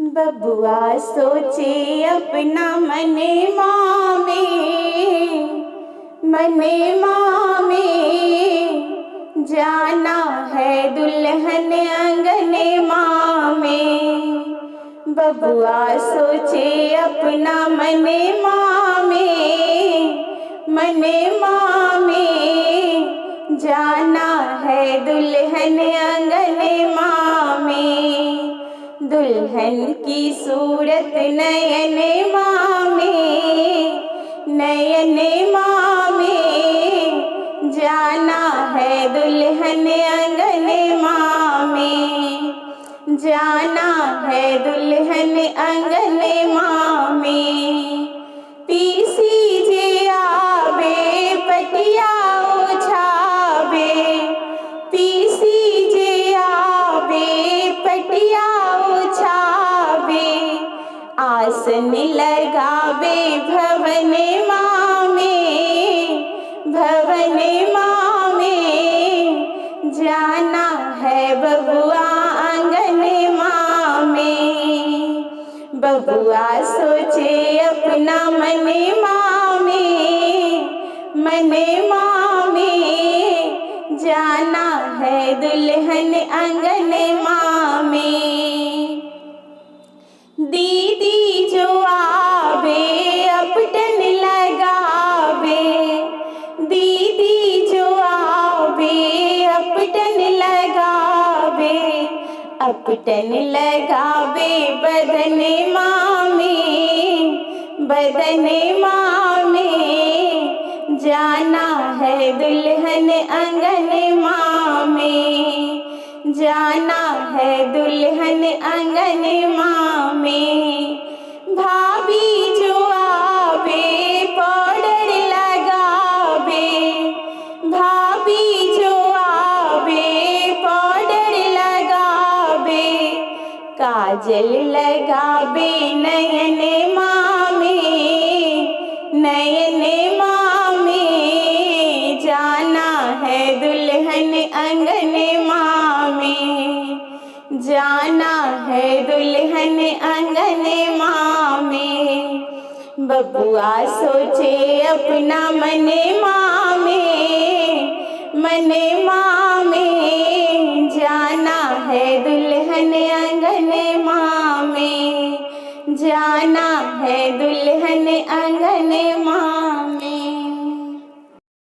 बबुआ सोचे अपना मने मामे जाना है दुल्हन अंगने मामे। बबुआ सोचे अपना मने मामे जाना है दुल्हन अंगने मामे। दुल्हन की सूरत नयने मामे जाना है दुल्हन अंगने मामे। जाना है दुल्हन अंगने मामे। पीसी जे आवे पटिया ओछावे, पीसी जे आवे पटिया ओछावे। आसन लगावे भवने मामे जाना है बबुआ अंगने मामे। बबुआ सोचे अपना मने मामे जाना है दुल्हन अंगने मामे। दीदी जो आवे अपटन लगावे, दीदी जो आवे अपटन लगावे। अपटन लगावे बदने मामे जाना है दुल्हन अंगने मामे। जाना है दुल्हन अंगने मामे। भाभी जो आवे पाउडर लगावे, भाभी जो आवे पाउडर लगावे। काजल लगावे नयने मामे जाना है दुल्हन अंगने मामे। जाना है दुल्हन अंगने मामे। बबुआ सोचे अपना मने मामे जाना है दुल्हन अंगने मामे। जाना है दुल्हन अंगने मामे।